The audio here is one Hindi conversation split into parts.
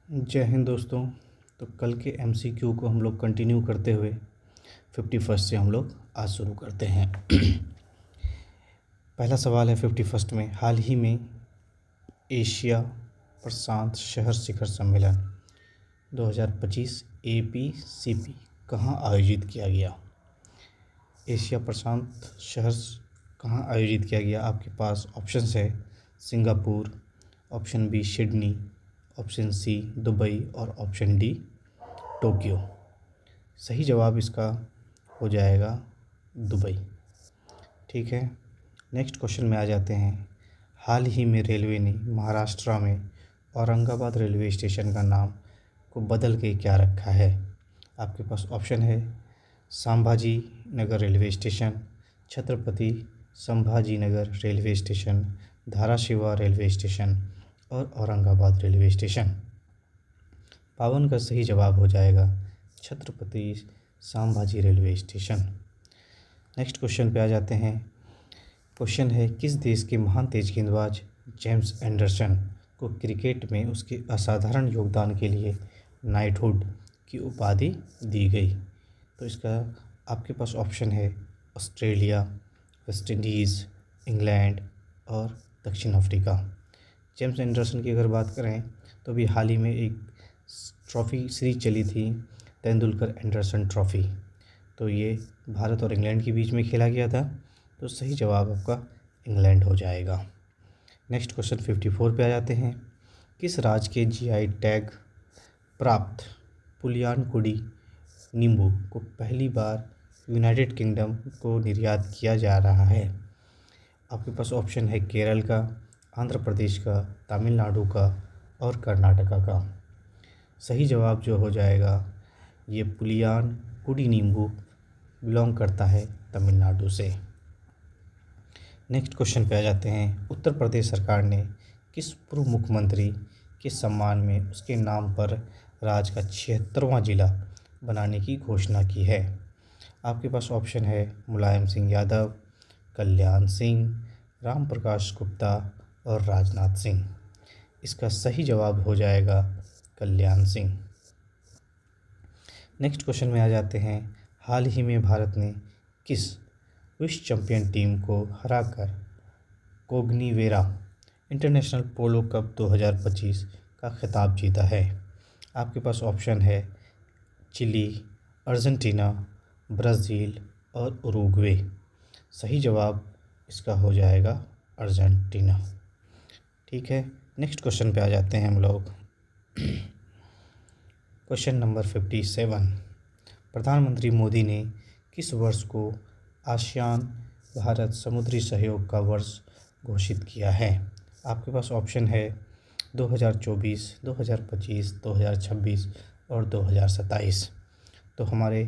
जय हिंद दोस्तों। तो कल के एमसीक्यू को हम लोग कंटिन्यू करते हुए 51 से हम लोग आज शुरू करते हैं। पहला सवाल है 51 में, हाल ही में एशिया प्रशांत शहर शिखर सम्मेलन 2025 APCP कहाँ आयोजित किया गया? एशिया प्रशांत शहर कहाँ आयोजित किया गया? आपके पास ऑप्शंस है Singapore, option B Sydney, option C Dubai और ऑप्शन डी टोक्यो। सही जवाब इसका हो जाएगा दुबई। ठीक है, नेक्स्ट क्वेश्चन में आ जाते हैं। हाल ही में रेलवे ने महाराष्ट्र में औरंगाबाद रेलवे स्टेशन का नाम को बदल के क्या रखा है? आपके पास ऑप्शन है Sambhaji Nagar railway station, Chhatrapati Sambhaji Nagar railway station, धाराशिवा railway station और औरंगाबाद रेलवे स्टेशन। 52 का सही जवाब हो जाएगा Chhatrapati Sambhaji railway station. Next question पे आ जाते हैं। क्वेश्चन है, किस देश के महान तेज गेंदबाज जेम्स एंडरसन को क्रिकेट में उसके असाधारण योगदान के लिए नाइटहुड की उपाधि दी गई? तो इसका आपके पास ऑप्शन है ऑस्ट्रेलिया, वेस्ट इंडीज़, इंग्लैंड और दक्षिण अफ्रीका। जेम्स एंडरसन की अगर बात करें तो भी हाल ही में एक ट्रॉफ़ी सीरीज चली थी, तेंदुलकर एंडरसन ट्रॉफ़ी। तो ये भारत और इंग्लैंड के बीच में खेला गया था, तो सही जवाब आपका इंग्लैंड हो जाएगा। नेक्स्ट क्वेश्चन 54 पे आ जाते हैं। किस राज्य के जीआई टैग प्राप्त पुलियानकुड़ी नींबू को पहली बार यूनाइटेड किंगडम को निर्यात किया जा रहा है? आपके पास ऑप्शन है केरल का, आंध्र प्रदेश का, तमिलनाडु का और कर्नाटका का। सही जवाब जो हो जाएगा ये पुलियानकुड़ी नींबू बिलोंग करता है तमिलनाडु से। नेक्स्ट क्वेश्चन पे आ जाते हैं। उत्तर प्रदेश सरकार ने किस पूर्व मुख्यमंत्री के सम्मान में उसके नाम पर राज्य का 76वां जिला बनाने की घोषणा की है? आपके पास ऑप्शन है मुलायम सिंह यादव, कल्याण सिंह, राम प्रकाश गुप्ता और राजनाथ सिंह। इसका सही जवाब हो जाएगा कल्याण सिंह। नेक्स्ट क्वेश्चन में आ जाते हैं। हाल ही में भारत ने किस विश्व चैंपियन टीम को हराकर कोग्निवेरा इंटरनेशनल पोलो कप 2025 का खिताब जीता है? आपके पास ऑप्शन है चिली, अर्जेंटीना, ब्राज़ील और उरुग्वे। सही जवाब इसका हो जाएगा अर्जेंटीना। ठीक है, नेक्स्ट क्वेश्चन पे आ जाते हैं हम लोग। क्वेश्चन नंबर 57, प्रधानमंत्री मोदी ने किस वर्ष को आसियान भारत समुद्री सहयोग का वर्ष घोषित किया है? आपके पास ऑप्शन है 2024, 2025, 2026 और 2027। तो हमारे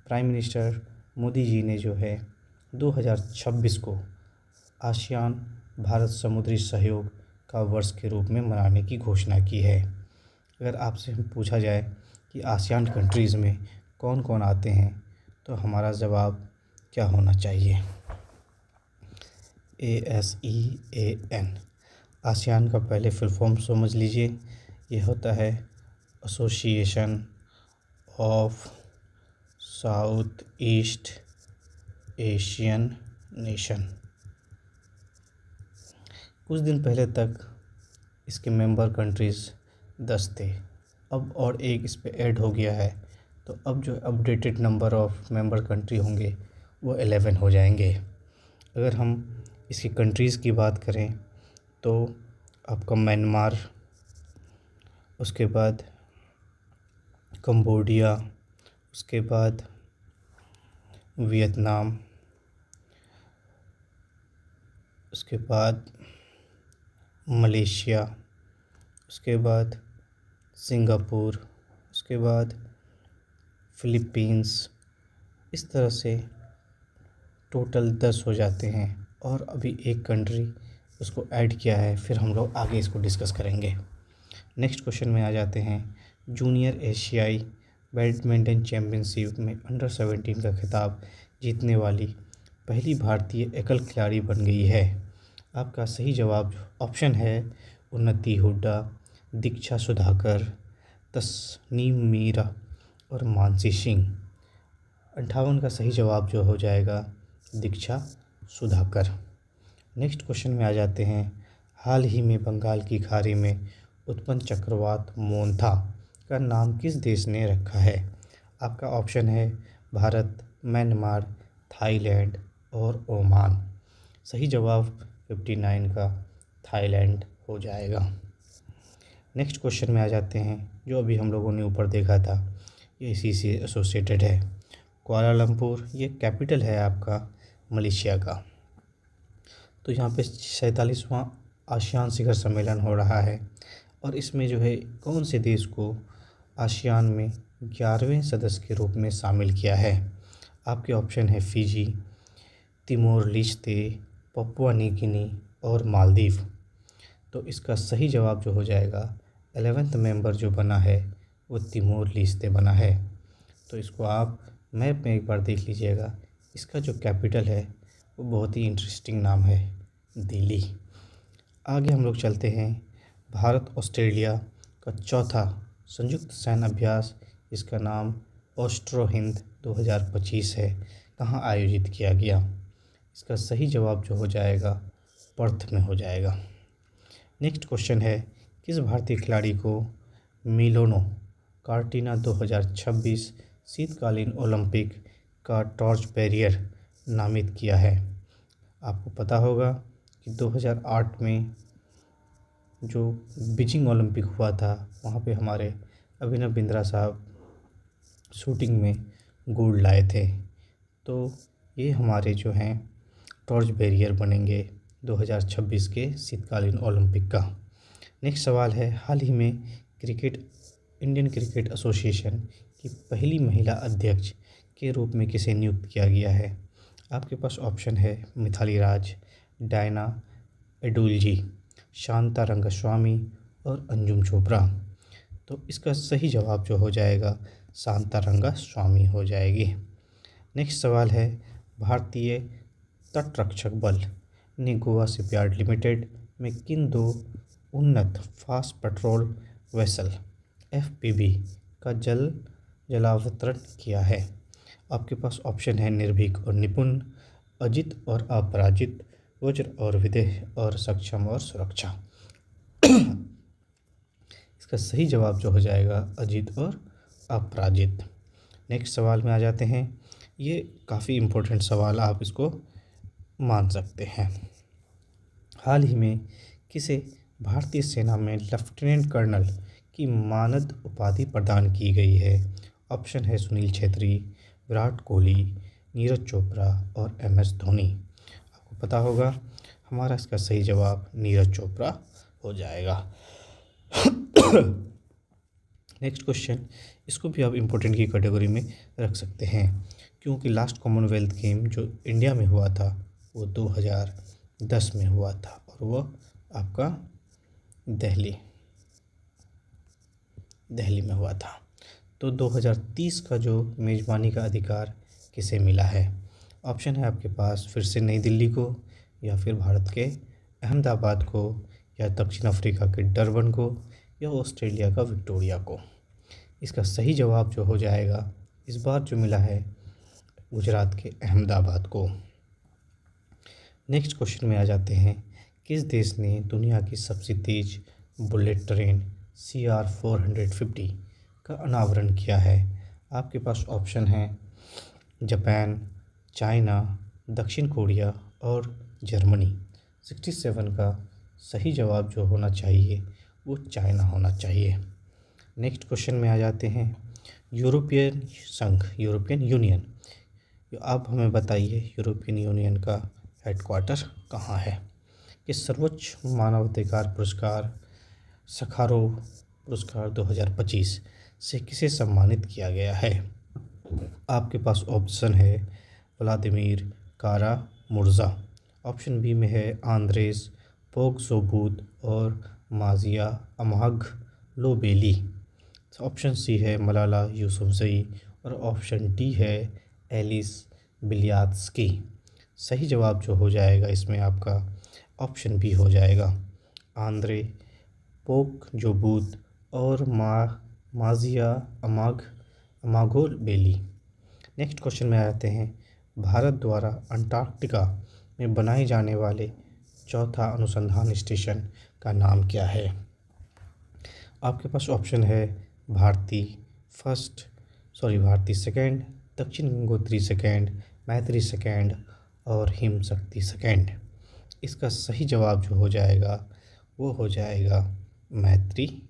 प्राइम मिनिस्टर मोदी जी ने जो है 2026 को आसियान भारत समुद्री सहयोग का वर्ष के रूप में मनाने की घोषणा की है। अगर आपसे पूछा जाए कि आसियान कंट्रीज़ में कौन कौन आते हैं, तो हमारा जवाब क्या होना चाहिए? ASEAN। आसियान का पहले फुल फॉर्म समझ लीजिए, ये होता है association of south east Asian nation. कुछ दिन पहले तक इसके मेंबर कंट्रीज़ 10 थे, अब और एक इस पे ऐड हो गया है, तो अब जो updated number of member country होंगे वो 11 हो जाएंगे। अगर हम इसकी कंट्रीज़ की बात करें तो आपका म्यांमार, उसके बाद कंबोडिया, उसके बाद वियतनाम, उसके बाद मलेशिया, उसके बाद सिंगापुर, उसके बाद फ़िलीपींस। इस तरह से टोटल 10 हो जाते हैं और अभी एक कंट्री उसको ऐड किया है, फिर हम लोग आगे इसको डिस्कस करेंगे। नेक्स्ट क्वेश्चन में आ जाते हैं। जूनियर एशियाई बैडमिंटन चैम्पियनशिप में अंडर 17 का खिताब जीतने वाली पहली भारतीय एकल खिलाड़ी बन गई है। आपका सही जवाब ऑप्शन है उन्नति हुड्डा, दीक्षा सुधाकर, तस्नीम मीरा और मानसी सिंह। 58 का सही जवाब जो हो जाएगा दीक्षा सुधाकर। नेक्स्ट क्वेश्चन में आ जाते हैं। हाल ही में बंगाल की खाड़ी में उत्पन्न चक्रवात मोन्था का नाम किस देश ने रखा है? आपका ऑप्शन है भारत, म्यांमार, थाईलैंड और ओमान। सही जवाब 59 का थाईलैंड हो जाएगा। नेक्स्ट क्वेश्चन में आ जाते हैं। जो अभी हम लोगों ने ऊपर देखा था ये इसी से एसोसिएटेड है। कुआलालंपुर ये कैपिटल है आपका मलेशिया का। तो यहाँ पे 47वां आसियान शिखर सम्मेलन हो रहा है और इसमें जो है कौन से देश को आसियान में 11वें सदस्य के रूप में शामिल किया है? आपके ऑप्शन है Fiji, Timor Leste, Papua New Guinea और मालदीव। तो इसका सही जवाब जो हो जाएगा 11वां मेंबर जो बना है वो तिमोर लिस्ते बना है। तो इसको आप मैप में एक बार देख लीजिएगा। इसका जो कैपिटल है वो बहुत ही इंटरेस्टिंग नाम है, दिल्ली। आगे हम लोग चलते हैं। भारत ऑस्ट्रेलिया का चौथा संयुक्त सैन्य अभ्यास, इसका नाम ऑस्ट्रो हिंद 2025 है, कहाँ आयोजित किया गया? इसका सही जवाब जो हो जाएगा पर्थ में हो जाएगा। नेक्स्ट क्वेश्चन है। किस भारतीय खिलाड़ी को मिलोनो कार्टिना 2026 शीतकालीन ओलंपिक का टॉर्च बैरियर नामित किया है? आपको पता होगा कि 2008 में जो बीजिंग ओलंपिक हुआ था वहाँ पे हमारे अभिनव बिंद्रा साहब शूटिंग में गोल्ड लाए थे। तो ये हमारे जो हैं टॉर्च बैरियर बनेंगे 2026 के शीतकालीन ओलंपिक का। नेक्स्ट सवाल है। हाल ही में इंडियन क्रिकेट एसोसिएशन की पहली महिला अध्यक्ष के रूप में किसे नियुक्त किया गया है? आपके पास ऑप्शन है मिथाली राज, डायना एडुल्जी, शांता रंगस्वामी और अंजुम चोपड़ा। तो इसका सही जवाब जो हो जाएगा शांता रंगस्वामी हो जाएगी। नेक्स्ट सवाल है। भारतीय तटरक्षक बल ने गोवा शिपयार्ड लिमिटेड में किन दो उन्नत फास्ट पेट्रोल वेसल FPV का जलावतरण किया है? आपके पास ऑप्शन है निर्भीक और निपुण, अजित और अपराजित, वज्र और विदेह और सक्षम और सुरक्षा। इसका सही जवाब जो हो जाएगा अजित और अपराजित। नेक्स्ट सवाल में आ जाते हैं। ये काफ़ी इम्पोर्टेंट सवाल, आप इसको मान सकते हैं। हाल ही में किसे भारतीय सेना में लेफ्टिनेंट कर्नल की मानद उपाधि प्रदान की गई है? ऑप्शन है सुनील छेत्री, विराट कोहली, नीरज चोपड़ा और MS धोनी। आपको पता होगा हमारा इसका सही जवाब नीरज चोपड़ा हो जाएगा। नेक्स्ट क्वेश्चन, इसको भी आप इम्पोर्टेंट की कैटेगरी में रख सकते हैं क्योंकि लास्ट कॉमनवेल्थ गेम जो इंडिया में हुआ था वो 2010 में हुआ था और वो आपका दिल्ली में हुआ था। तो 2030 का जो मेज़बानी का अधिकार किसे मिला है? ऑप्शन है आपके पास फिर से नई दिल्ली को, या फिर भारत के अहमदाबाद को, या दक्षिण अफ्रीका के डरबन को, या ऑस्ट्रेलिया का विक्टोरिया को। इसका सही जवाब जो हो जाएगा इस बार जो मिला है गुजरात के अहमदाबाद को। नेक्स्ट क्वेश्चन में आ जाते हैं। किस देश ने दुनिया की सबसे तेज़ बुलेट ट्रेन CR 450 का अनावरण किया है? आपके पास ऑप्शन हैं जापान, चाइना, दक्षिण कोरिया और जर्मनी। 67 का सही जवाब जो होना चाहिए वो चाइना होना चाहिए। नेक्स्ट क्वेश्चन में आ जाते हैं। यूरोपियन यूनियन, आप हमें बताइए यूरोपियन यूनियन का हेडक्वार्टर कहाँ है? ये सर्वोच्च मानवाधिकार पुरस्कार सखारोव पुरस्कार 2025 से किसे सम्मानित किया गया है? आपके पास ऑप्शन है व्लादिमीर कारा-मुर्ज़ा, ऑप्शन बी में है आंद्रेस पोगसोबूत और माजिया अमागलोबेली, ऑप्शन सी है मलाला यूसुफजई और ऑप्शन डी है एलिस बिलियात्स्की। सही जवाब जो हो जाएगा इसमें आपका ऑप्शन बी हो जाएगा आंद्रे पोगजोबूत और माजिया अमागो बेली। नेक्स्ट क्वेश्चन में आते हैं, भारत द्वारा अंटार्कटिका में बनाए जाने वाले चौथा अनुसंधान स्टेशन का नाम क्या है? आपके पास ऑप्शन है भारती सेकेंड, दक्षिण गंगोत्री सेकेंड, मैत्री सेकेंड और हिम शक्ति सेकेंड। इसका सही जवाब जो हो जाएगा वो हो जाएगा मैत्री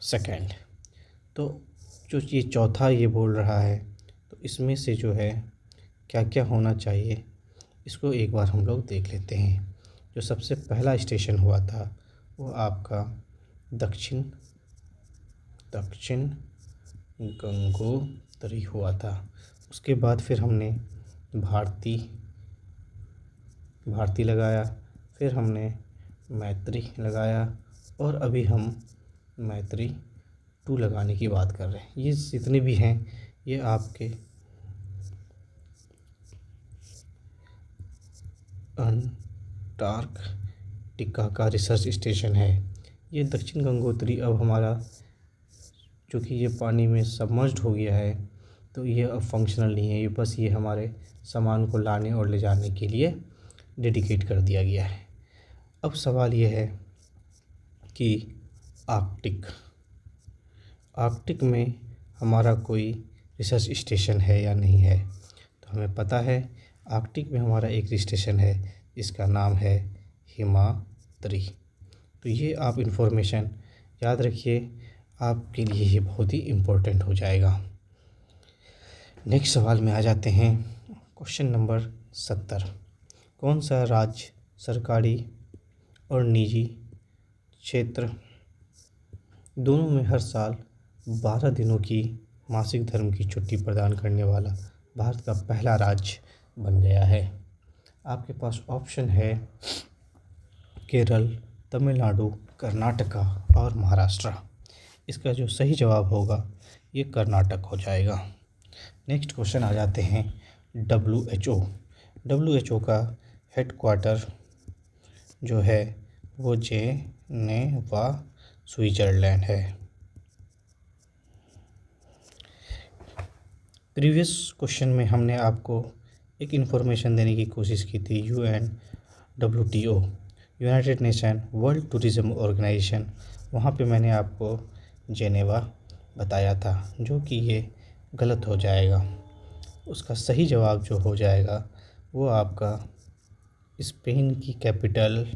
सेकेंड। तो जो ये चौथा ये बोल रहा है, तो इसमें से जो है क्या क्या होना चाहिए इसको एक बार हम लोग देख लेते हैं। जो सबसे पहला स्टेशन हुआ था वो आपका दक्षिण गंगोत्री हुआ था। उसके बाद फिर हमने भारती लगाया, फिर हमने मैत्री लगाया और अभी हम मैत्री 2 लगाने की बात कर रहे हैं। ये जितने भी हैं ये आपके अंटार्कटिका का रिसर्च स्टेशन है। ये दक्षिण गंगोत्री अब हमारा चूँकि ये पानी में सबमर्ज्ड हो गया है तो ये अब फंक्शनल नहीं है, ये बस ये हमारे सामान को लाने और ले जाने के लिए डेडिकेट कर दिया गया है। अब सवाल ये है कि आर्कटिक में हमारा कोई रिसर्च स्टेशन है या नहीं है। तो हमें पता है आर्कटिक में हमारा एक स्टेशन है जिसका नाम है हिमाद्री। तो ये आप इन्फॉर्मेशन याद रखिए, आपके लिए ये बहुत ही इम्पोर्टेंट हो जाएगा। नेक्स्ट सवाल में आ जाते हैं, क्वेश्चन नंबर 70। कौन सा राज्य सरकारी और निजी क्षेत्र दोनों में हर साल 12 दिनों की मासिक धर्म की छुट्टी प्रदान करने वाला भारत का पहला राज्य बन गया है? आपके पास ऑप्शन है केरल, तमिलनाडु, कर्नाटका और महाराष्ट्र। इसका जो सही जवाब होगा ये कर्नाटक हो जाएगा। नेक्स्ट क्वेश्चन आ जाते हैं WHO का हेडक्वार्टर जो है वो जेनेवा स्विट्ज़रलैंड है। प्रीवियस क्वेश्चन में हमने आपको एक इन्फॉर्मेशन देने की कोशिश की थी। UNWTO, United Nation World Tourism Organization, वहाँ पे मैंने आपको जेनेवा बताया था, जो कि ये गलत हो जाएगा। उसका सही जवाब जो हो जाएगा वो आपका स्पेन की कैपिटल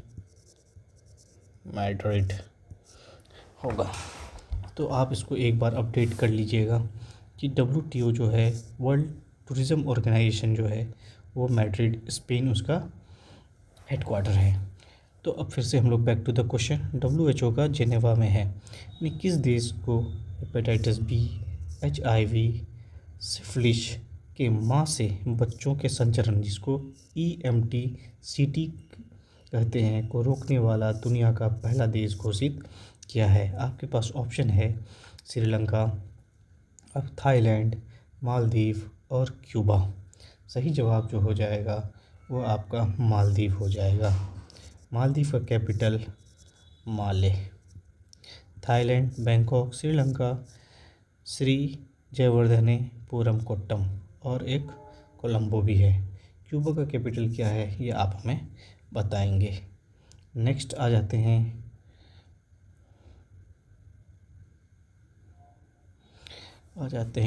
मैड्रिड होगा। तो आप इसको एक बार अपडेट कर लीजिएगा कि WTO जो है वर्ल्ड टूरिज़्म ऑर्गेनाइजेशन जो है वो मैड्रिड स्पेन उसका हेडक्वार्टर है। तो अब फिर से हम लोग back to the question, WHO का जेनेवा में है। यानी किस देश को हेपेटाइटिस B, HIV, सिफिलिस के माँ से बच्चों के संचरण जिसको EMT/CT कहते हैं को रोकने वाला दुनिया का पहला देश घोषित किया है? आपके पास ऑप्शन है श्रीलंका, अब थाईलैंड, मालदीव और क्यूबा। सही जवाब जो हो जाएगा वो आपका मालदीव हो जाएगा। मालदीव का कैपिटल माले, थाईलैंड बैंकॉक, श्रीलंका श्री जयवर्धनेपुरम कोट्टम और एक कोलंबो भी है। क्यूबा का कैपिटल क्या है ये आप हमें बताएंगे। नेक्स्ट आ जाते हैं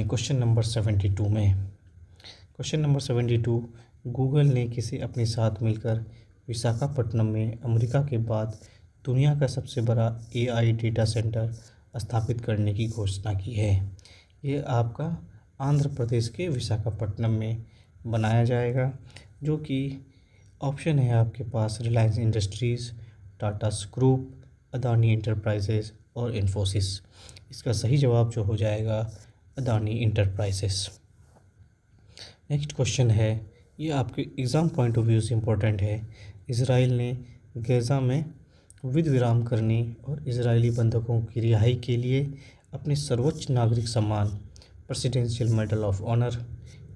क्वेश्चन नंबर 72 में। क्वेश्चन नंबर 72, गूगल ने किसे अपने साथ मिलकर विशाखापट्टनम में अमेरिका के बाद दुनिया का सबसे बड़ा AI डेटा सेंटर स्थापित करने की घोषणा की है? ये आपका आंध्र प्रदेश के विशाखापट्टनम में बनाया जाएगा, जो कि ऑप्शन है आपके पास Reliance Industries, Tata Group, Adani Enterprises और इन्फोसिस। इसका सही जवाब जो हो जाएगा अदानी इंटरप्राइजेस। नेक्स्ट क्वेश्चन है, ये आपके एग्ज़ाम पॉइंट ऑफ व्यू से इम्पोर्टेंट है। इजराइल ने गजा में युद्ध विराम करने और इजरायली बंधकों की रिहाई के लिए अपने सर्वोच्च नागरिक सम्मान प्रेसिडेंशियल मेडल ऑफ ऑनर,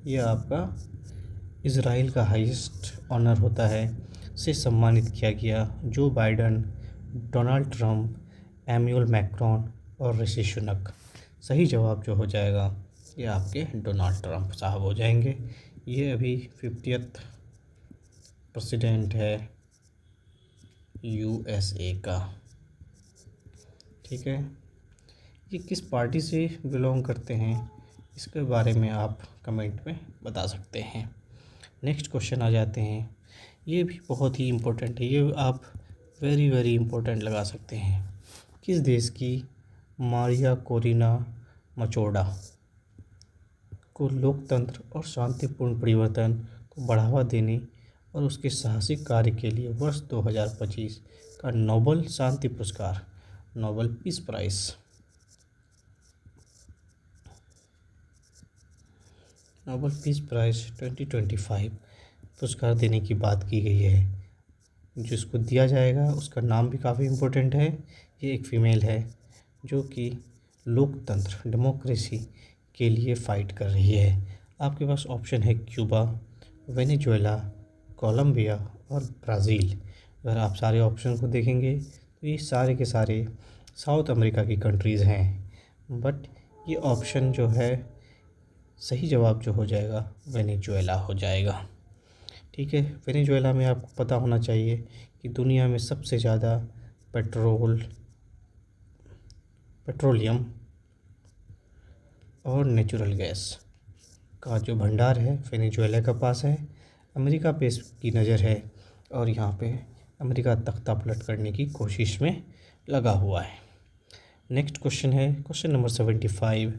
ये आपका इजराइल का हाईएस्ट ऑनर होता है, से सम्मानित किया गया। जो बाइडन, डोनाल्ड ट्रंप, एम्यूल मैक्रोन और ऋषि सुनक। सही जवाब जो हो जाएगा ये आपके डोनाल्ड ट्रंप साहब हो जाएंगे। ये अभी 50th प्रेसिडेंट है यूएसए का। ठीक है, ये किस पार्टी से बिलोंग करते हैं इसके बारे में आप कमेंट में बता सकते हैं। नेक्स्ट क्वेश्चन आ जाते हैं, ये भी बहुत ही इम्पोर्टेंट है, ये आप वेरी वेरी इम्पोर्टेंट लगा सकते हैं। किस देश की मारिया कोरिना मचोडा को लोकतंत्र और शांतिपूर्ण परिवर्तन को बढ़ावा देने और उसके साहसिक कार्य के लिए वर्ष 2025 का नोबेल शांति पुरस्कार, Nobel Peace Prize, Nobel Peace Prize 2025 पुरस्कार देने की बात की गई है। जिसको दिया जाएगा उसका नाम भी काफ़ी इम्पोर्टेंट है। ये एक फ़ीमेल है जो कि लोकतंत्र डेमोक्रेसी के लिए फ़ाइट कर रही है। आपके पास ऑप्शन है क्यूबा, वेनेजुएला, कोलंबिया और ब्राज़ील। अगर आप सारे ऑप्शन को देखेंगे तो ये सारे के सारे साउथ अमेरिका की कंट्रीज़ हैं, बट ये ऑप्शन जो है सही जवाब जो हो जाएगा वेनेजुएला हो जाएगा। ठीक है, वेनेजुएला में आपको पता होना चाहिए कि दुनिया में सबसे ज़्यादा पेट्रोलियम और नेचुरल गैस का जो भंडार है वेनेजुएला के पास है। अमेरिका पे इसकी नज़र है और यहाँ पे अमेरिका तख्ता पलट करने की कोशिश में लगा हुआ है। नेक्स्ट क्वेश्चन है क्वेश्चन नंबर 75।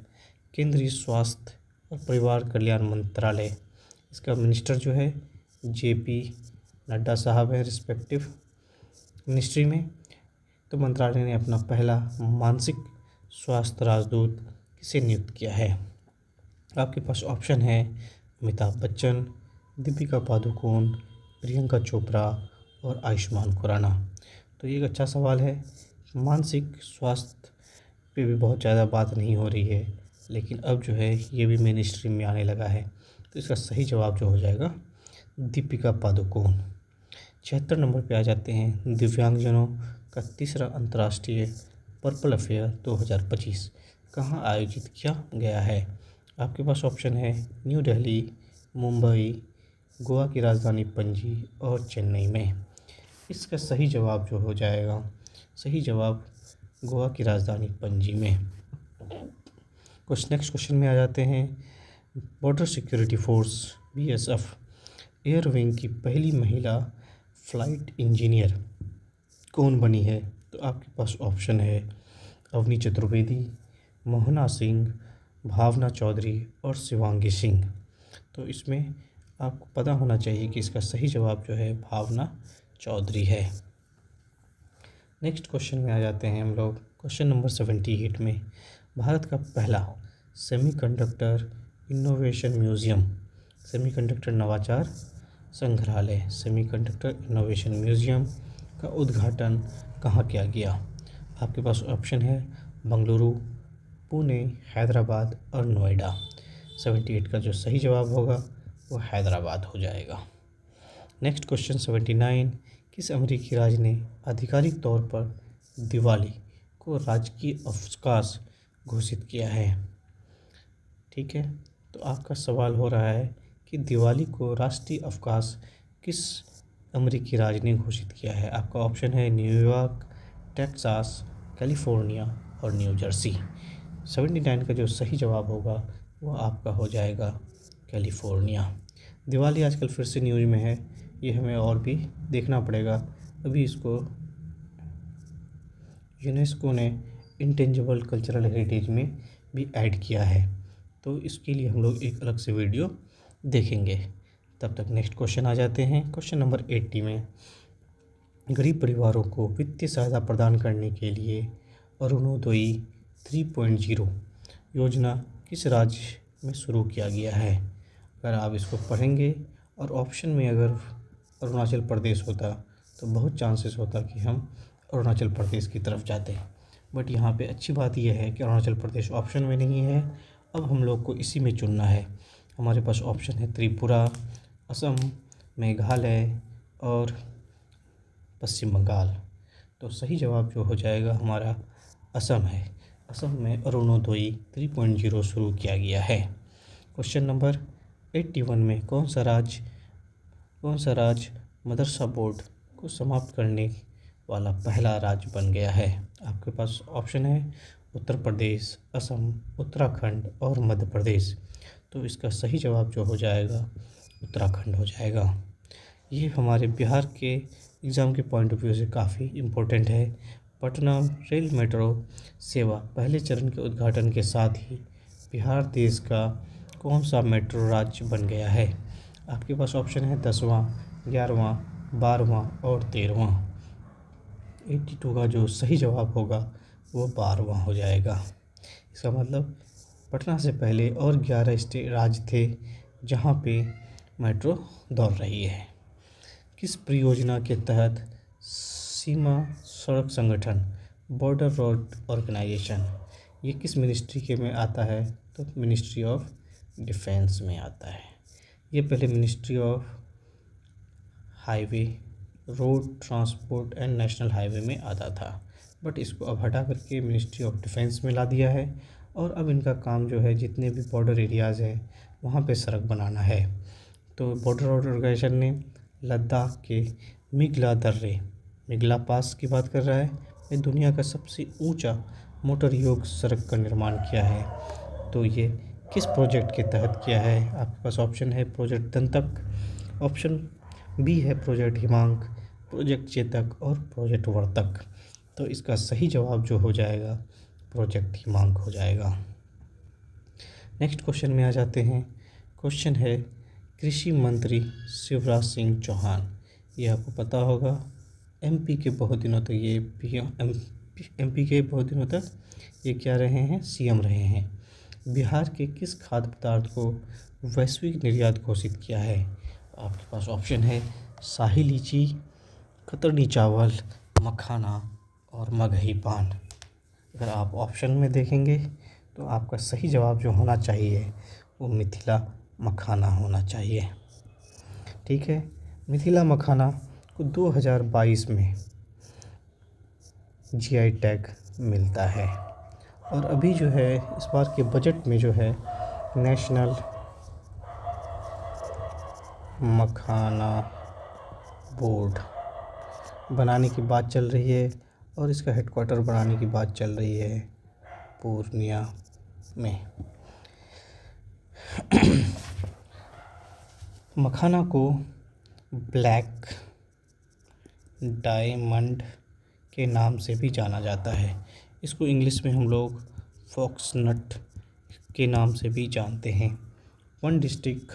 केंद्रीय स्वास्थ्य और परिवार कल्याण मंत्रालय, इसका मिनिस्टर जो है JP नड्डा साहब है रिस्पेक्टिव मिनिस्ट्री में। तो मंत्रालय ने अपना पहला मानसिक स्वास्थ्य राजदूत किसे नियुक्त किया है? आपके पास ऑप्शन है अमिताभ बच्चन, दीपिका पादुकोण, प्रियंका चोपड़ा और आयुष्मान खुराना। तो ये एक अच्छा सवाल है। मानसिक स्वास्थ्य पे भी बहुत ज़्यादा बात नहीं हो रही है, लेकिन अब जो है ये भी मेन स्ट्रीम में आने लगा है। तो इसका सही जवाब जो हो जाएगा दीपिका पादुकोण। 76 नंबर पे आ जाते हैं, दिव्यांगजनों का तीसरा अंतर्राष्ट्रीय पर्पल अफेयर 2025 कहाँ आयोजित किया गया है? आपके पास ऑप्शन है न्यू दिल्ली, मुंबई, गोवा की राजधानी पणजी और चेन्नई में। इसका सही जवाब जो हो जाएगा, सही जवाब गोवा की राजधानी पणजी में। नेक्स्ट क्वेश्चन में आ जाते हैं, border security force BSF air wing की पहली महिला फ्लाइट इंजीनियर कौन बनी है? तो आपके पास ऑप्शन है अवनी चतुर्वेदी, मोहना सिंह, भावना चौधरी और शिवांगी सिंह। तो इसमें आपको पता होना चाहिए कि इसका सही जवाब जो है भावना चौधरी है। नेक्स्ट क्वेश्चन में आ जाते हैं हम लोग क्वेश्चन नंबर 78 में। भारत का पहला सेमीकंडक्टर इनोवेशन म्यूज़ियम, सेमीकंडक्टर नवाचार संग्रहालय, सेमीकंडक्टर इनोवेशन म्यूज़ियम का उद्घाटन कहाँ किया गया? आपके पास ऑप्शन है बंगलुरु, पुणे, हैदराबाद और नोएडा। 78 का जो सही जवाब होगा वो हैदराबाद हो जाएगा। Next question 79। किस अमेरिकी राज्य ने आधिकारिक तौर पर दिवाली को राजकीय अवकाश घोषित किया है? ठीक है, तो आपका सवाल हो रहा है कि दिवाली को राष्ट्रीय अवकाश किस अमेरिकी राज्य ने घोषित किया है? आपका ऑप्शन है न्यूयॉर्क, टेक्सास, कैलिफोर्निया और न्यू जर्सी। 79 का जो सही जवाब होगा वो आपका हो जाएगा कैलिफोर्निया। दिवाली आजकल फिर से न्यूज़ में है, ये हमें और भी देखना पड़ेगा। अभी इसको यूनेस्को ने इंटेंजिबल कल्चरल हेरिटेज में भी ऐड किया है, तो इसके लिए हम लोग एक अलग से वीडियो देखेंगे। तब तक नेक्स्ट क्वेश्चन आ जाते हैं क्वेश्चन नंबर 80 में। गरीब परिवारों को वित्तीय सहायता प्रदान करने के लिए अरुणोदय 3.0 योजना किस राज्य में शुरू किया गया है? अगर आप इसको पढ़ेंगे और ऑप्शन में अगर अरुणाचल प्रदेश होता तो बहुत चांसेस होता कि हम अरुणाचल प्रदेश की तरफ जाते, बट यहाँ पे अच्छी बात यह है कि अरुणाचल प्रदेश ऑप्शन में नहीं है। अब हम लोग को इसी में चुनना है। हमारे पास ऑप्शन है त्रिपुरा, असम, मेघालय और पश्चिम बंगाल। तो सही जवाब जो हो जाएगा हमारा असम है। असम में अरुणोदय 3.0 शुरू किया गया है। क्वेश्चन नंबर 81 में कौन सा राज्य मदरसा बोर्ड को समाप्त करने वाला पहला राज्य बन गया है? आपके पास ऑप्शन है उत्तर प्रदेश, असम, उत्तराखंड और मध्य प्रदेश। तो इसका सही जवाब जो हो जाएगा उत्तराखंड हो जाएगा। ये हमारे बिहार के एग्ज़ाम के पॉइंट ऑफ व्यू से काफ़ी इम्पोर्टेंट है। पटना रेल मेट्रो सेवा पहले चरण के उद्घाटन के साथ ही बिहार देश का कौन सा मेट्रो राज्य बन गया है? आपके पास ऑप्शन है 10वां, 11वां, 12वां और 13वां। 82 का जो सही जवाब होगा वो 12वां हो जाएगा। इसका मतलब पटना से पहले और 11 राज्य थे जहाँ पे मेट्रो दौड़ रही है। किस परियोजना के तहत सीमा सड़क संगठन बॉर्डर रोड ऑर्गेनाइजेशन ये किस मिनिस्ट्री के में आता है? तो मिनिस्ट्री ऑफ डिफेंस में आता है। ये पहले ministry of highway, road transport and national highway में आता था, बट इसको अब हटा करके मिनिस्ट्री ऑफ डिफेंस में ला दिया है। और अब इनका काम जो है जितने भी बॉर्डर एरियाज़ हैं वहाँ पे सड़क बनाना है। तो बॉर्डर रोड ऑर्गेनाइजेशन ने लद्दाख के मिगला पास की बात कर रहा है। ये दुनिया का सबसे ऊंचा मोटर योग सड़क का निर्माण किया है। तो ये किस प्रोजेक्ट के तहत किया है? आपके पास ऑप्शन है प्रोजेक्ट दंतक, ऑप्शन बी है प्रोजेक्ट हिमांक, प्रोजेक्ट चेतक और प्रोजेक्ट वर्तक। तो इसका सही जवाब जो हो जाएगा प्रोजेक्ट हिमांक हो जाएगा। नेक्स्ट क्वेश्चन में आ जाते हैं। क्वेश्चन है कृषि मंत्री शिवराज सिंह चौहान, ये आपको पता होगा एमपी के बहुत दिनों तक ये क्या रहे हैं? सीएम रहे हैं। बिहार के किस खाद्य पदार्थ को वैश्विक निर्यात घोषित किया है? आपके पास ऑप्शन है शाही लीची, कतरनी चावल, मखाना और मगही पान। अगर आप ऑप्शन में देखेंगे तो आपका सही जवाब जो होना चाहिए वो मिथिला मखाना होना चाहिए। ठीक है, मिथिला मखाना को 2022 में जीआई टैग मिलता है। और अभी जो है इस बार के बजट में जो है नेशनल मखाना बोर्ड बनाने की बात चल रही है और इसका हेडक्वार्टर बनाने की बात चल रही है पूर्णिया में। मखाना को ब्लैक डायमंड के नाम से भी जाना जाता है। इसको इंग्लिश में हम लोग फॉक्सनट के नाम से भी जानते हैं। वन डिस्ट्रिक्ट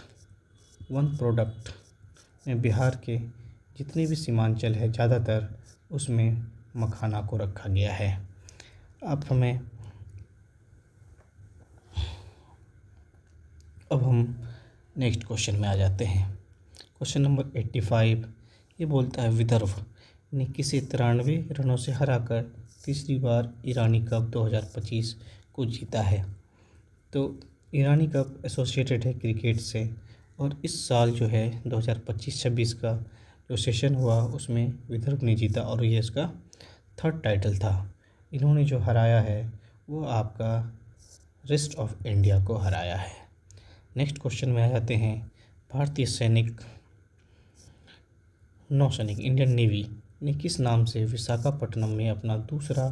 वन प्रोडक्ट में बिहार के जितने भी सीमांचल है ज़्यादातर उसमें मखाना को रखा गया है। अब हम नेक्स्ट क्वेश्चन में आ जाते हैं। क्वेश्चन नंबर 85 ये बोलता है विदर्भ ने किसे 93 रनों से हराकर तीसरी बार ईरानी कप 2025 को जीता है? तो ईरानी कप एसोसिएटेड है क्रिकेट से और इस साल जो है 2025-26 का जो सेशन हुआ उसमें विदर्भ ने जीता और ये इसका थर्ड टाइटल था। इन्होंने जो हराया है वो आपका रेस्ट ऑफ इंडिया को हराया है। नेक्स्ट क्वेश्चन में आ जाते हैं। भारतीय नौसैनिक इंडियन नेवी ने किस नाम से विशाखापट्टनम में अपना दूसरा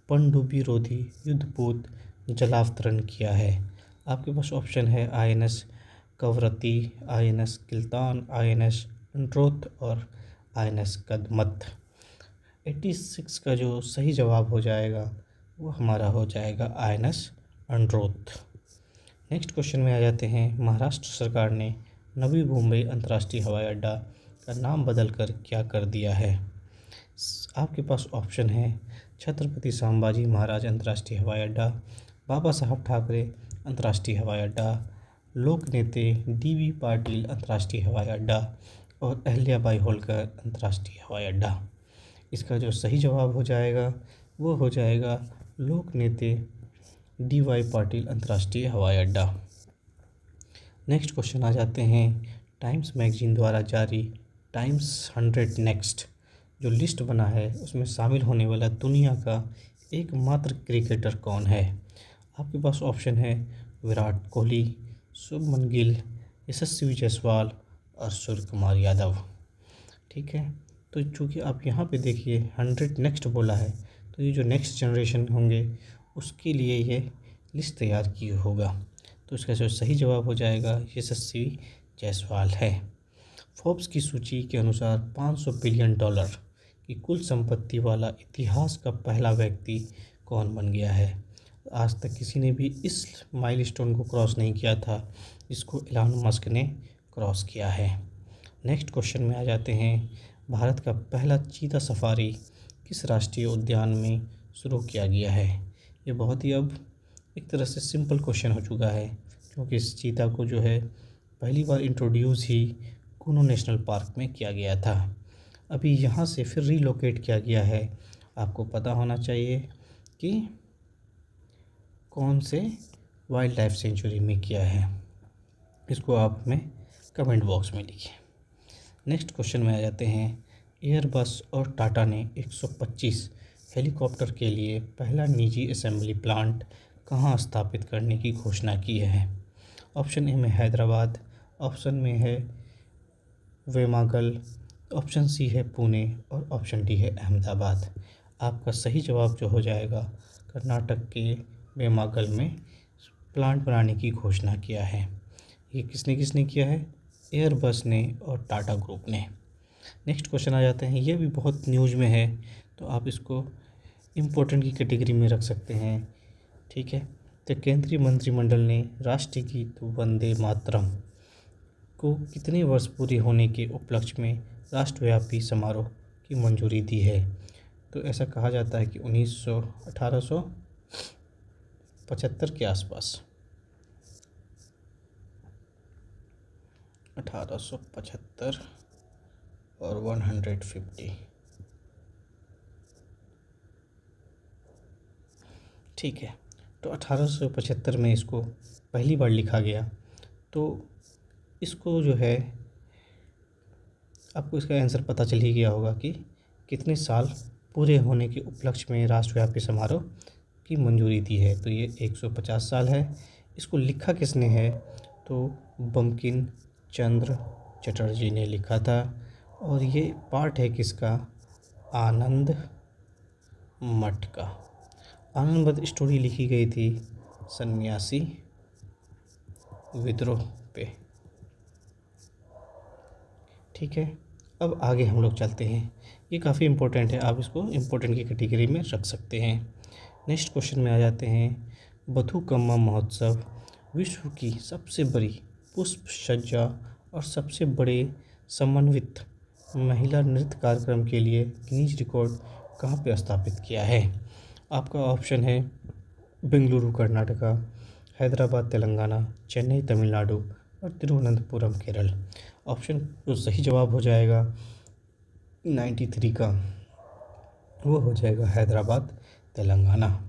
पनडुब्बी रोधी युद्धपोत जलावतरण किया है? आपके पास ऑप्शन है INS Kavaratti, INS Kiltan, INS Androth और आईएनएस कदमत। 86 का जो सही जवाब हो जाएगा वो हमारा हो जाएगा आईएनएस अंड्रोथ। नेक्स्ट क्वेश्चन में आ जाते हैं। महाराष्ट्र सरकार ने नवी मुंबई अंतर्राष्ट्रीय हवाई अड्डा का नाम बदलकर क्या कर दिया है? आपके पास ऑप्शन है छत्रपति संभाजी महाराज अंतर्राष्ट्रीय हवाई अड्डा, बाबा साहब ठाकरे अंतर्राष्ट्रीय हवाई अड्डा, लोक नेता डीबी पाटिल अंतर्राष्ट्रीय हवाई अड्डा और अहिल्याबाई होलकर अंतर्राष्ट्रीय हवाई अड्डा। इसका जो सही जवाब हो जाएगा वो हो जाएगा लोक नेता डीवाई पाटिल अंतर्राष्ट्रीय हवाई अड्डा। नेक्स्ट क्वेश्चन आ जाते हैं। टाइम्स मैगजीन द्वारा जारी टाइम्स 100 नेक्स्ट जो लिस्ट बना है उसमें शामिल होने वाला दुनिया का एकमात्र क्रिकेटर कौन है? आपके पास ऑप्शन है विराट कोहली, शुभमन गिल, यशस्वी जायसवाल और सूर्य कुमार यादव। ठीक है, तो चूँकि आप यहाँ पे देखिए 100 नेक्स्ट बोला है, तो ये जो नेक्स्ट जनरेशन होंगे उसके लिए ये लिस्ट तैयार की होगा। तो इसका जो सही जवाब हो जाएगा यशस्वी जायसवाल है। फोर्ब्स की सूची के अनुसार $500 बिलियन की कुल संपत्ति वाला इतिहास का पहला व्यक्ति कौन बन गया है? आज तक किसी ने भी इस माइलस्टोन को क्रॉस नहीं किया था जिसको एलन मस्क ने क्रॉस किया है। नेक्स्ट क्वेश्चन में आ जाते हैं। भारत का पहला चीता सफारी किस राष्ट्रीय उद्यान में शुरू किया गया है? ये बहुत ही अब एक तरह से सिंपल क्वेश्चन हो चुका है, क्योंकि इस चीता को जो है पहली बार इंट्रोड्यूस ही कूनो नेशनल पार्क में किया गया था। अभी यहाँ से फिर रीलोकेट किया गया है। आपको पता होना चाहिए कि कौन से वाइल्ड लाइफ सेंचुरी में किया है। इसको आप में कमेंट बॉक्स में लिखिए। नेक्स्ट क्वेश्चन में आ जाते हैं। एयरबस और टाटा ने 125 हेलीकॉप्टर के लिए पहला निजी असेंबली प्लांट कहाँ स्थापित करने की घोषणा की है? ऑप्शन ए में हैदराबाद, ऑप्शन में है वेमागल, ऑप्शन सी है पुणे और ऑप्शन डी है अहमदाबाद। आपका सही जवाब जो हो जाएगा कर्नाटक के वेमागल में प्लांट बनाने की घोषणा किया है। ये किसने किसने किया है? एयरबस ने और टाटा ग्रुप ने। नेक्स्ट क्वेश्चन आ जाते हैं। ये भी बहुत न्यूज़ में है, तो आप इसको इम्पोर्टेंट की कैटेगरी में रख सकते हैं। ठीक है, तो केंद्रीय मंत्रिमंडल ने राष्ट्रीय गीत वंदे मातरम को कितने वर्ष पूरे होने के उपलक्ष्य में राष्ट्रव्यापी समारोह की मंजूरी दी है? तो ऐसा कहा जाता है कि 1875 के आसपास, 1875 और 150। ठीक है, तो 1875 में इसको पहली बार लिखा गया। तो इसको जो है आपको इसका आंसर पता चल ही गया होगा कि कितने साल पूरे होने के उपलक्ष्य में राष्ट्रव्यापी समारोह की मंजूरी दी है। तो ये 150 साल है। इसको लिखा किसने है? तो बंकिम चंद्र चटर्जी ने लिखा था। और ये पार्ट है किसका? आनंद मठ का। आनंद मठ स्टोरी लिखी गई थी सन्यासी विद्रोह पे। ठीक है, अब आगे हम लोग चलते हैं। ये काफ़ी इम्पोर्टेंट है, आप इसको इम्पोर्टेंट की कैटेगरी में रख सकते हैं। नेक्स्ट क्वेश्चन में आ जाते हैं। बथुकम्मा महोत्सव विश्व की सबसे बड़ी पुष्प सज्जा और सबसे बड़े समन्वित महिला नृत्य कार्यक्रम के लिए गिनीज रिकॉर्ड कहाँ पे स्थापित किया है? आपका ऑप्शन है बेंगलुरु कर्नाटका, हैदराबाद तेलंगाना, चेन्नई तमिलनाडु और तिरुवनंतपुरम केरल। ऑप्शन जो सही जवाब हो जाएगा 93 का, वो हो जाएगा हैदराबाद तेलंगाना।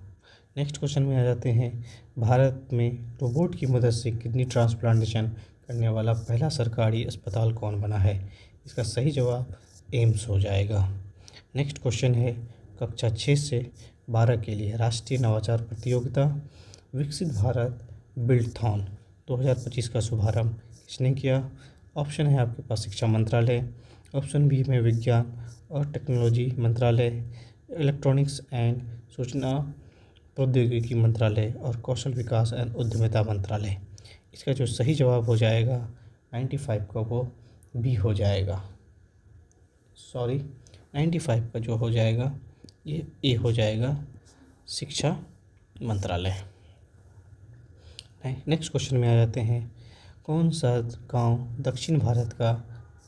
नेक्स्ट क्वेश्चन में आ जाते हैं। भारत में रोबोट की मदद से किडनी ट्रांसप्लांटेशन करने वाला पहला सरकारी अस्पताल कौन बना है? इसका सही जवाब एम्स हो जाएगा। नेक्स्ट क्वेश्चन है। कक्षा 6 से 12 के लिए राष्ट्रीय नवाचार प्रतियोगिता विकसित भारत बिल्डथॉन 2025 का शुभारंभ किसने किया? ऑप्शन है आपके पास शिक्षा मंत्रालय, ऑप्शन बी में विज्ञान और टेक्नोलॉजी मंत्रालय, इलेक्ट्रॉनिक्स एंड सूचना प्रौद्योगिकी मंत्रालय और कौशल विकास एवं उद्यमिता मंत्रालय। इसका जो सही जवाब हो जाएगा 95 का, वो बी हो जाएगा। 95 का जो हो जाएगा ये ए हो जाएगा, शिक्षा मंत्रालय। नेक्स्ट क्वेश्चन में आ जाते हैं। कौन सा गांव दक्षिण भारत का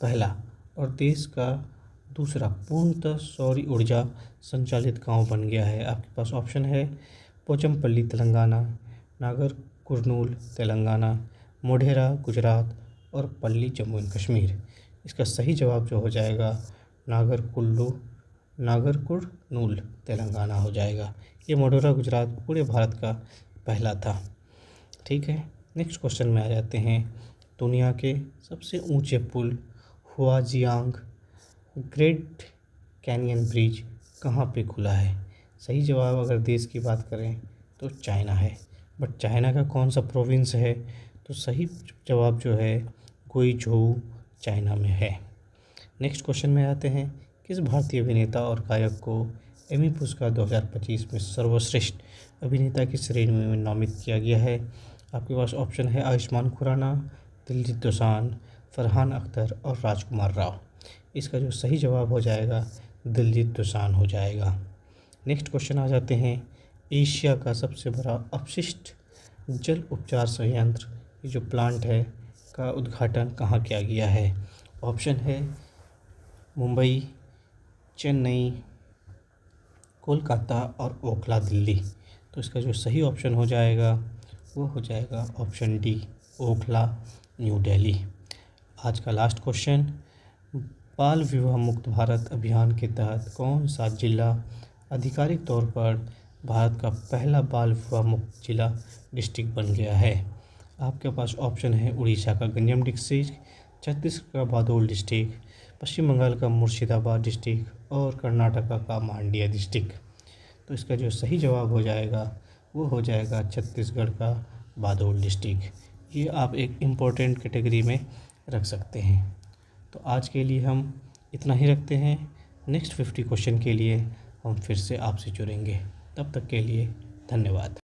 पहला और देश का दूसरा पूर्णतः सौर ऊर्जा संचालित गांव बन गया है? आपके पास ऑप्शन है पोचमपल्ली तेलंगाना, नागर कुरनूल तेलंगाना, मोढेरा गुजरात और पल्ली जम्मू एंड कश्मीर। इसका सही जवाब जो हो जाएगा नागर कुरनूल तेलंगाना हो जाएगा। ये मोढेरा गुजरात पूरे भारत का पहला था। ठीक है, नेक्स्ट क्वेश्चन में आ जाते हैं। दुनिया के सबसे ऊंचे पुल हुआजियांग ग्रेट कैनियन ब्रिज कहाँ पे खुला है? सही जवाब अगर देश की बात करें तो चाइना है। बट चाइना का कौन सा प्रोविंस है? तो सही जवाब जो है गुइझोउ चाइना में है। नेक्स्ट क्वेश्चन में आते हैं, किस भारतीय अभिनेता और गायक को एमी पुरस्कार 2025 में सर्वश्रेष्ठ अभिनेता की श्रेणी में नामित किया गया है? आपके पास ऑप्शन है आयुष्मान खुराना, दिलजीत दोसांझ, फरहान अख्तर और राजकुमार राव। इसका जो सही जवाब हो जाएगा दिलजीत दोसांझ हो जाएगा। नेक्स्ट क्वेश्चन आ जाते हैं, एशिया का सबसे बड़ा अपशिष्ट जल उपचार संयंत्र, ये जो प्लांट है का उद्घाटन कहाँ किया गया है? ऑप्शन है मुंबई, चेन्नई, कोलकाता और ओखला दिल्ली। तो इसका जो सही ऑप्शन हो जाएगा वो हो जाएगा option D, Okhla new Delhi. आज का लास्ट क्वेश्चन, बाल विवाह मुक्त भारत अभियान के तहत कौन सा जिला आधिकारिक तौर पर भारत का पहला बाल विवाह मुक्त जिला डिस्ट्रिक्ट बन गया है? आपके पास ऑप्शन है उड़ीसा का गंजम डिस्ट्रिक्ट, छत्तीसगढ़ का बादोल डिस्ट्रिक्ट, पश्चिम बंगाल का मुर्शिदाबाद डिस्ट्रिक्ट और कर्नाटका का मांड्या डिस्ट्रिक्ट। तो इसका जो सही जवाब हो जाएगा वो हो जाएगा छत्तीसगढ़ का बादोल डिस्ट्रिक्ट। ये आप एक इम्पोर्टेंट कैटेगरी में रख सकते हैं। तो आज के लिए हम इतना ही रखते हैं। नेक्स्ट 50 क्वेश्चन के लिए हम फिर से आपसे जुड़ेंगे। तब तक के लिए धन्यवाद।